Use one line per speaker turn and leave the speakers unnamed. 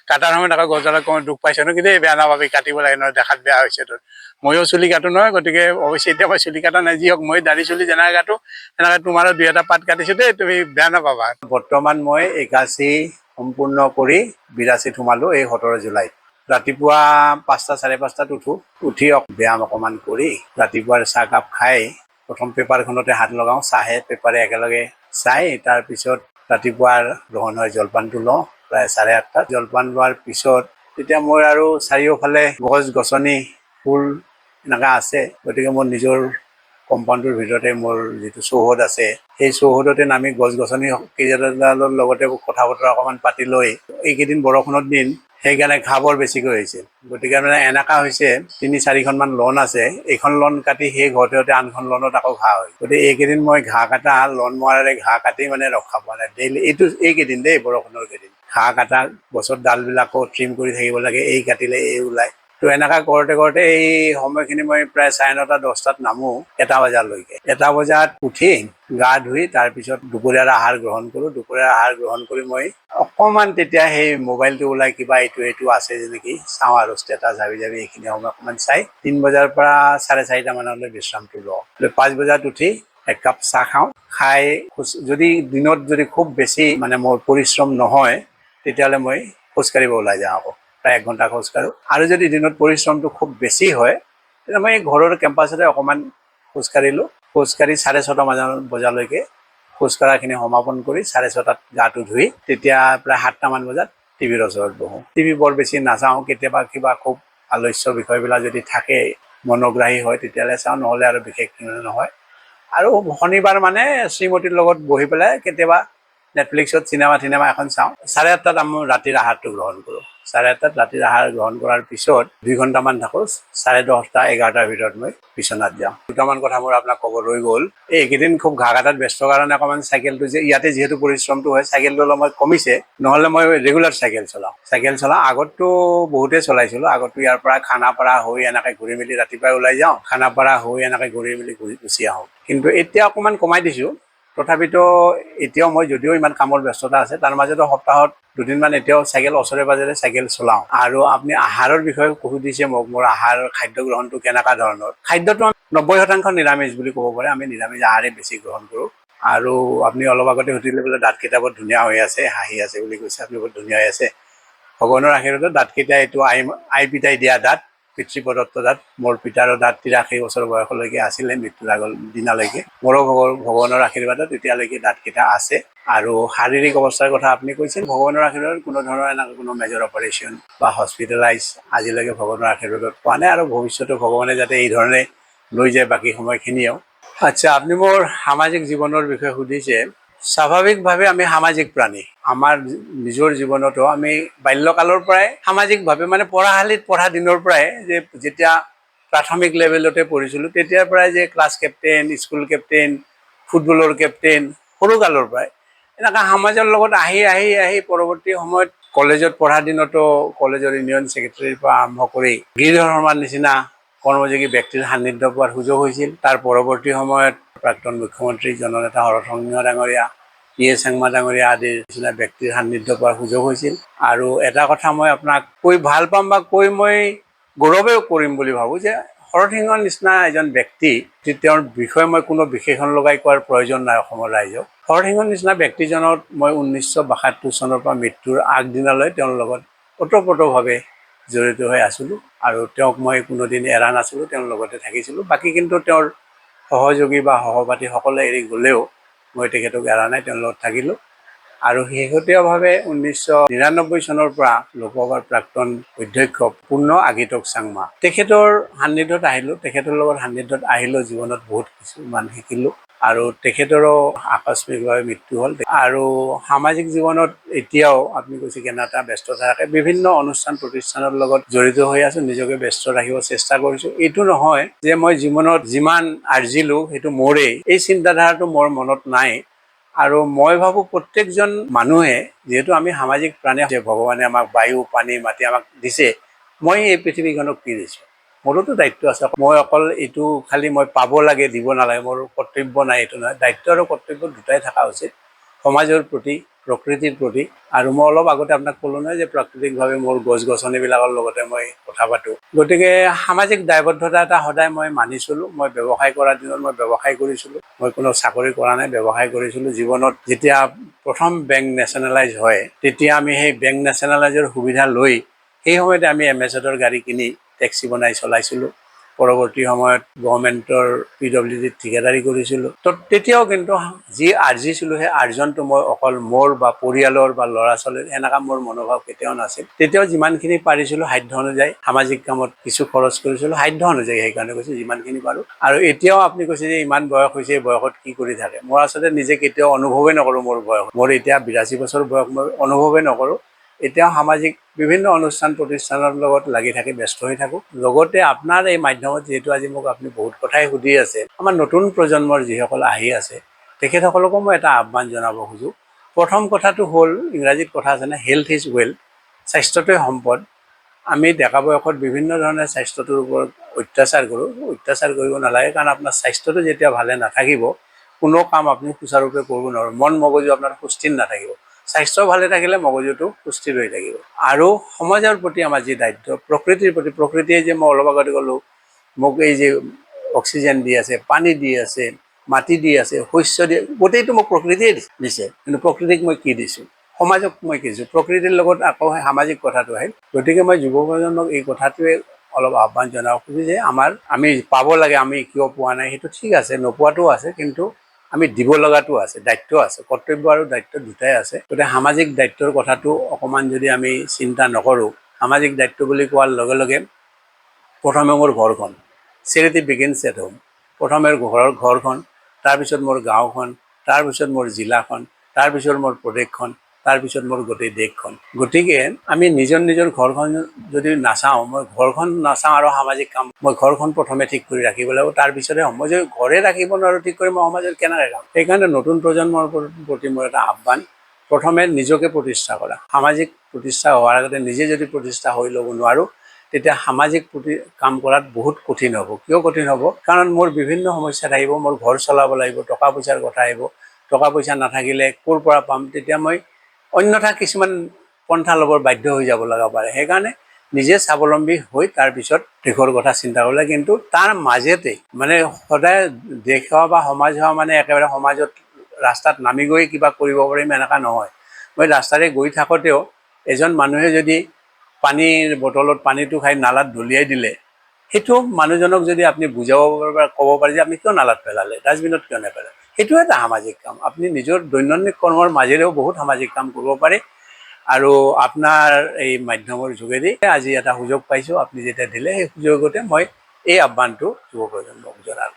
কাটাৰ সময়ত আকৌ গছডালত কওঁ দুখ পাইছে ন কিন্তু বেয়া নাপাবি কাটিব লাগে নহয় দেখাত বেয়া হৈছে তোৰ ময়ো চুলি কাটো নহয় গতিকে অৱশ্যে এতিয়া মই চুলি কাটা নাই যি হওক মই দাড়ি চুলি যেনেকৈ কাটো সেনেকৈ তোমাৰো 2 এটা পাত কাটিছো দেই তুমি বেয়া নাপাবা বৰ্তমান মই 81 সম্পূৰ্ণ কৰি 82 সোমালো এই 17 জুলাইত ৰাতিপুৱা 5টা 5:30টাত উঠি ব্যায়াম অকণমান কৰি ৰাতিপুৱাৰ চাহকাপ খাই প্ৰথম পেপাৰখনতে হাত লগাওঁ চাহে পেপাৰে একেলগে চাই তাৰপিছত ৰাতিপুৱাৰ গ্ৰহণ হয় জলপানটো লওঁ প্ৰায় 8:30টাত জলপান লোৱাৰ পিছত তেতিয়া মোৰ আৰু চাৰিওফালে গছ গছনি ফুল এনেকুৱা আছে গতিকে মোৰ নিজৰ কম্পাউণ্ডটোৰ ভিতৰতে মোৰ যিটো চৌহদ আছে সেই চৌহদতে নামি গছ গছনি কেইজোপাৰ লগতে কথা বতৰা অকণমান পাতি লৈ এইকেইদিন বৰষুণৰ দিন সেইকাৰণে ঘাঁহ বৰ বেছিকৈ হৈছে গতিকে মানে এনেকুৱা হৈছে 3-4খনমান লন আছে এইখন লন কাটি সেই ঘৰতে আনখন লনত আকৌ ঘাঁহ হয় গতিকে এইকেইদিন মই ঘাঁহ কাটা লন মৰাৰে ঘাঁহ কাটি মানে ৰক্ষা পোৱা নাই ডেইলি এইকেইদিন দেই বৰষুণৰ কেইদিন ঘাঁহ কাটা গছৰ ডালবিলাকো ট্ৰিম কৰি থাকিব লাগে এই কাটিলে এই ওলায় তো এনেকুৱা কৰোঁতে এই সময়খিনি মই প্ৰায় 9:30 10টাত নামো 1 বজালৈকে 1 বজাত উঠি গা ধুই তাৰপিছত দুপৰীয়াৰ আহাৰ গ্ৰহণ কৰোঁ দুপৰীয়াৰ আহাৰ গ্ৰহণ কৰি মই অকণমান তেতিয়া সেই মোবাইলটো ওলাই কিবা এইটো আছে নেকি চাওঁ আৰু ষ্টেটাছ হাবি যাবি এইখিনি সময় অকণমান চাই 3 বজাৰ পৰা 4:30 মানলৈ বিশ্ৰামটো লওঁ 5 বজাত উঠি 1 কাপ চাহ খাওঁ খাই যদি দিনত যদি খুব বেছি মানে মোৰ পৰিশ্ৰম নহয় তেতিয়াহ'লে মই খোজকাঢ়িব ওলাই যাওঁ আকৌ প্ৰায় 1 ঘণ্টা খোজকাঢ়োঁ আৰু যদি দিনত পৰিশ্ৰমটো খুব বেছি হয় তেতিয়া মই ঘৰৰ কেম্পাছতে অকণমান খোজকাঢ়িলোঁ খোজকাঢ়ি 6:30 বজালৈকে খোজকঢ়াখিনি সমাপন কৰি 6:30টাত গাটো ধুই তেতিয়া প্ৰায় 7টামান বজাত টিভিৰ ওচৰত বহোঁ টিভি বৰ বেছি নাচাওঁ কেতিয়াবা কিবা খুব আলোচ্য বিষয়বিলাক যদি থাকে মনোগ্ৰাহী হয় তেতিয়াহ'লে চাওঁ নহ'লে আৰু বিশেষ নহয় আৰু শনিবাৰ মানে শ্ৰীমতীৰ লগত বহি পেলাই কেতিয়াবা নেটফ্লিক্সত চিনেমা এখন চাওঁ 8:30টাত আমি ৰাতিৰ আহাৰটো গ্ৰহণ কৰোঁ 8:30টাত ৰাতিৰ আহাৰ গ্ৰহণ কৰাৰ পিছত 2 ঘণ্টামান থাকোঁ 10:30 11টাৰ ভিতৰত মই বিচনাত যাওঁ দুটামান কথা মোৰ আপোনাক ক'ব ৰৈ গ'ল এইকেইদিন খুব ঘাঁহ কাটাত ব্যস্ত কাৰণে অকণমান চাইকেলটো যে ইয়াতে যিহেতু পৰিশ্ৰমটো হয় চাইকেলটো অলপমান কমিছে নহ'লে মই ৰেগুলাৰ চাইকেল চলাওঁ আগততো বহুতেই চলাইছিলোঁ আগততো ইয়াৰ পৰা খানাপাৰা হৈ এনেকৈ ঘূৰি মেলি ৰাতিপুৱাই ওলাই যাওঁ খানাপাৰা হৈ এনেকৈ ঘূৰি মেলি গুচি আহোঁ কিন্তু এতিয়া অকণমান কমাই দিছোঁ তথাপিতো এতিয়াও মই যদিও ইমান কামৰ ব্যস্ততা আছে তাৰ মাজতো সপ্তাহত 2 দিনমান এতিয়াও চাইকেল ওচৰে পাজৰে চাইকেল চলাওঁ আৰু আপুনি আহাৰৰ বিষয়ে সুধিছে মোক মোৰ আহাৰ খাদ্য গ্ৰহণটো কেনেকুৱা ধৰণৰ খাদ্যটো 90% নিৰামিষ বুলি ক'ব পাৰে আমি নিৰামিষ আহাৰেই বেছি গ্ৰহণ কৰোঁ আৰু আপুনি অলপ আগতে সুধিলে বোলে দাঁতকেইটা বৰ ধুনীয়া হৈ আছে হাঁহি আছে বুলি কৈছে আপুনি বৰ ধুনীয়া হৈ আছে ভগৱানৰ আশীৰ্বাদত দাঁতকেইটা এইটো আই পিতাই দিয়া দাঁত পিতৃ প্ৰদত্ত দাঁত মোৰ পিতাৰো দাঁত 83 বছৰ বয়সলৈকে আছিলে মৃত্যুৰ আগৰ দিনালৈকে মোৰো ভগৱানৰ আশীৰ্বাদত এতিয়ালৈকে দাঁতকেইটা আছে আৰু শাৰীৰিক অৱস্থাৰ কথা আপুনি কৈছিল ভগৱানৰ আশীৰ্বাদত কোনো ধৰণৰ এনেকুৱা কোনো মেজৰ অপাৰেশ্যন বা হস্পিটেলাইজ আজিলৈকে ভগৱানৰ আশীৰ্বাদত পোৱা নাই আৰু ভৱিষ্যতে ভগৱানে যাতে এই ধৰণে লৈ যায় বাকী সময়খিনিও আচ্ছা আপুনি মোৰ সামাজিক জীৱনৰ বিষয়ে সুধিছে স্বাভাৱিকভাৱে আমি সামাজিক প্ৰাণী আমাৰ নিজৰ জীৱনতো আমি বাল্যকালৰ পৰাই সামাজিকভাৱে মানে পঢ়াশালীত পঢ়া দিনৰ পৰাই যে যেতিয়া প্ৰাথমিক লেভেলতে পঢ়িছিলোঁ তেতিয়াৰ পৰাই যে ক্লাছ কেপ্টেইন স্কুল কেপ্টেইন ফুটবলৰ কেপ্টেইন সৰুকালৰ পৰাই এনেকুৱা সমাজৰ লগত আহি পৰৱৰ্তী সময়ত কলেজত পঢ়া দিনতো কলেজৰ ইউনিয়ন ছেক্ৰেটাৰীৰ পৰা আৰম্ভ কৰি গিৰিধৰ শৰ্মাৰ নিচিনা কৰ্মযোগী ব্যক্তিৰ সান্নিধ্য পোৱাৰ সুযোগ হৈছিল তাৰ পৰৱৰ্তী সময়ত প্ৰাক্তন মুখ্যমন্ত্ৰী জননেতা হৰসিংহ ডাঙৰীয়া পি.এ. চাংমা ডাঙৰীয়া আদিৰ নিচিনা ব্যক্তিৰ সান্নিধ্য পোৱাৰ সুযোগ হৈছিল আৰু এটা কথা মই আপোনাক কৈ ভাল পাম বা কৈ মই গৌৰৱেও কৰিম বুলি ভাবোঁ যে হৰসিংহৰ নিচিনা এজন ব্যক্তি তেওঁৰ বিষয়ে মই কোনো বিশেষণ লগাই কোৱাৰ প্ৰয়োজন নাই অসমৰ ৰাইজক হৰসিংহৰ নিচিনা ব্যক্তিজনত মই 1972 চনৰ পৰা মৃত্যুৰ আগদিনালৈ তেওঁৰ লগত ওতঃপ্ৰোতভাৱে জড়িত হৈ আছিলোঁ আৰু তেওঁক মই কোনোদিন এৰা নাছিলোঁ তেওঁৰ লগতে থাকিছিলোঁ বাকী কিন্তু তেওঁৰ সহযোগী বা সহপাঠীসকলে এৰি গ'লেও মই তেখেতক এৰা নাই তেওঁৰ লগত থাকিলোঁ আৰু শেহতীয়াভাৱে 1999 চনৰ পৰা লোকসভাৰ প্ৰাক্তন অধ্যক্ষ পূৰ্ণ আগিতক চাংমা তেখেতৰ সান্নিধ্যত আহিলোঁ তেখেতৰ লগত সান্নিধ্যত আহিলেও জীৱনত বহুত কিছুমান শিকিলোঁ আৰু তেখেতৰো আকস্মিকভাৱে মৃত্যু হ'ল আৰু সামাজিক জীৱনত এতিয়াও আপুনি কৈছে কেনেটা ব্যস্ততা থাকে বিভিন্ন অনুষ্ঠান প্ৰতিষ্ঠানৰ লগত জড়িত হৈ আছোঁ নিজকে ব্যস্ত ৰাখিব চেষ্টা কৰিছোঁ এইটো নহয় যে মই জীৱনত যিমান আৰ্জিলোঁ সেইটো মোৰেই এই চিন্তাধাৰাটো মোৰ মনত নাই আৰু মই ভাবোঁ প্ৰত্যেকজন মানুহে যেহেতু আমি সামাজিক প্ৰাণী যে ভগৱানে আমাক বায়ু পানী মাটি আমাক দিছে মই এই পৃথিৱীখনক কি দিছোঁ মোৰোতো দায়িত্ব আছে মই অকল এইটো খালি মই পাব লাগে দিব নালাগে মোৰ কৰ্তব্য নাই এইটো নহয় দায়িত্ব আৰু কৰ্তব্য দুটাই থকা উচিত সমাজৰ প্ৰতি প্ৰকৃতিৰ প্ৰতি। আৰু মই অলপ আগতে আপোনাক ক'লো নহয় যে প্ৰাকৃতিকভাৱে মোৰ গছ গছনিবিলাকৰ লগতে মই কথা পাতোঁ। গতিকে সামাজিক দায়বদ্ধতা এটা সদায় মই মানিছিলোঁ। মই ব্যৱসায় কৰাৰ দিনত মই ব্যৱসায় কৰিছিলোঁ। মই কোনো চাকৰি কৰা নাই, ব্যৱসায় কৰিছিলোঁ। জীৱনত যেতিয়া প্ৰথম বেংক নেশ্যনেলাইজ হয়, তেতিয়া আমি সেই বেংক নেশ্যনেলাইজৰ সুবিধা লৈ সেই সময়তে আমি এম্বেচেডৰ গাড়ী কিনি টেক্সি বনাই চলাইছিলোঁ। পৰৱৰ্তী সময়ত গভৰ্ণমেণ্টৰ PWDত ঠিকাদাৰী কৰিছিলোঁ। তো তেতিয়াও কিন্তু যি আৰ্জিছিলোঁ সেই আৰ্জনটো মই অকল মোৰ বা পৰিয়ালৰ বা ল'ৰা ছোৱালীৰ এনেকুৱা মোৰ মনোভাৱ কেতিয়াও নাছিল। তেতিয়াও যিমানখিনি পাৰিছিলোঁ সাধ্য অনুযায়ী সামাজিক কামত কিছু খৰচ কৰিছিলোঁ, সাধ্য অনুযায়ী। সেইকাৰণে কৈছোঁ যিমানখিনি পাৰোঁ। আৰু এতিয়াও আপুনি কৈছে যে ইমান বয়স হৈছে, এই বয়সত কি কৰি থাকে। মই আচলতে নিজে কেতিয়াও অনুভৱেই নকৰোঁ মোৰ বয়স। মোৰ এতিয়া 82 বছৰ বয়স, মই অনুভৱেই নকৰোঁ। এতিয়াও সামাজিক বিভিন্ন অনুষ্ঠান প্ৰতিষ্ঠানৰ লগত লাগি থাকি ব্যস্ত হৈ থাকোঁ। লগতে আপোনাৰ এই মাধ্যমত যিহেতু আজি মোক আপুনি বহুত কথাই সুধি আছে, আমাৰ নতুন প্ৰজন্মৰ যিসকল আহি আছে তেখেতসকলকো মই এটা আহ্বান জনাব খোজোঁ। প্ৰথম কথাটো হ'ল, ইংৰাজীত কথা আছে না, হেল্থ ইজ ৱেল্থ, স্বাস্থ্যটোৱে সম্পদ। আমি ডেকা বয়সত বিভিন্ন ধৰণে স্বাস্থ্যটোৰ ওপৰত অত্যাচাৰ কৰোঁ। অত্যাচাৰ কৰিব নালাগে, কাৰণ আপোনাৰ স্বাস্থ্যটো যেতিয়া ভালে নাথাকিব কোনো কাম আপুনি সুচাৰুৰূপে কৰিব নোৱাৰিব। মন মগজু আপোনাৰ সুস্থিৰ নাথাকিব। স্বাস্থ্য ভালে থাকিলে মগজুটো সুস্থিৰ হৈ থাকিব। আৰু সমাজৰ প্ৰতি আমাৰ যি দায়িত্ব, প্ৰকৃতিৰ প্ৰতি, প্ৰকৃতিয়ে যে মই অলপ আগতে ক'লোঁ মোক এই যে অক্সিজেন দি আছে, পানী দি আছে, মাটি দি আছে, শস্য দি, গোটেইটো মোক প্ৰকৃতিয়ে দিছে। কিন্তু প্ৰকৃতিক মই কি দিছোঁ, সমাজক মই কি দিছোঁ, প্ৰকৃতিৰ লগত আকৌ সামাজিক কথাটো আহিল। গতিকে মই যুৱ প্ৰজন্মক এই কথাটোৱে অলপ আহ্বান জনাব খোজোঁ যে আমি পাব লাগে, আমি কিয় পোৱা নাই, সেইটো ঠিক আছে, নোপোৱাটোও আছে, কিন্তু আমি দিব লগাটো আছে, দায়িত্ব আছে, কৰ্তব্য আৰু দায়িত্ব দুটাই আছে। গতিকে সামাজিক দায়িত্বৰ কথাটো অকণমান যদি আমি চিন্তা নকৰোঁ, সামাজিক দায়িত্ব বুলি কোৱাৰ লগে লগে প্ৰথমে মোৰ ঘৰখন, চেৰিটি বিগিনছ এট হোম। প্ৰথমে ঘৰখন, তাৰপিছত মোৰ গাঁওখন, তাৰপিছত মোৰ জিলাখন, তাৰপিছত মোৰ প্ৰদেশখন, তাৰপিছত মোৰ গোটেই দেশখন। গতিকে আমি নিজৰ ঘৰখন যদি নাচাওঁ, মই ঘৰখন নাচাওঁ আৰু সামাজিক কাম, মই ঘৰখন প্ৰথমে ঠিক কৰি ৰাখিব লাগিব, তাৰপিছতহে মই যদি ঘৰে ৰাখিব নোৱাৰোঁ ঠিক কৰি, মই সমাজত কেনেকৈ কাম। সেইকাৰণে নতুন প্ৰজন্মৰ প্ৰতি মোৰ এটা আহ্বান, প্ৰথমে নিজকে প্ৰতিষ্ঠা কৰা। সামাজিক প্ৰতিষ্ঠা হোৱাৰ আগতে নিজে যদি প্ৰতিষ্ঠা হৈ ল'ব নোৱাৰোঁ, তেতিয়া সামাজিক কাম কৰাত বহুত কঠিন হ'ব। কিয় কঠিন হ'ব? কাৰণ মোৰ বিভিন্ন সমস্যা থাকিব, মোৰ ঘৰ চলাব লাগিব, টকা পইচাৰ কথা আহিব, টকা পইচা নাথাকিলে ক'ৰ পৰা পাম, তেতিয়া মই অন্যথা কিছুমান পন্থা ল'বৰ বাধ্য হৈ যাব লগা পাৰে। সেইকাৰণে নিজে স্বাৱলম্বী হৈ তাৰপিছত দেশৰ কথা চিন্তা কৰিলে, কিন্তু তাৰ মাজতে মানে সদায় দেশ সেৱা বা সমাজ সেৱা মানে একেবাৰে সমাজত ৰাস্তাত নামি গৈ কিবা কৰিব পাৰিম এনেকুৱা নহয়। মই ৰাস্তাৰে গৈ থাকোঁতেও এজন মানুহে যদি পানীৰ বটলত পানীটো খাই নালাত দলিয়াই দিলে, সেইটো মানুহজনক যদি আপুনি বুজাব পাৰে, ক'ব পাৰে যে আপুনি কিয় নালাত পেলালে, ডাষ্টবিনত কিয় নেপেলালে, সেইটো এটা সামাজিক কাম। আপুনি নিজৰ দৈনন্দিন কৰ্মৰ মাজেৰেও বহুত সামাজিক কাম কৰিব পাৰে। আৰু আপোনাৰ এই মাধ্যমৰ যোগেদি আজি এটা সুযোগ পাইছোঁ, আপুনি যেতিয়া দিলে, সেই সুযোগতে মই এই আহ্বানটো যুৱ প্ৰজন্মক জনালোঁ।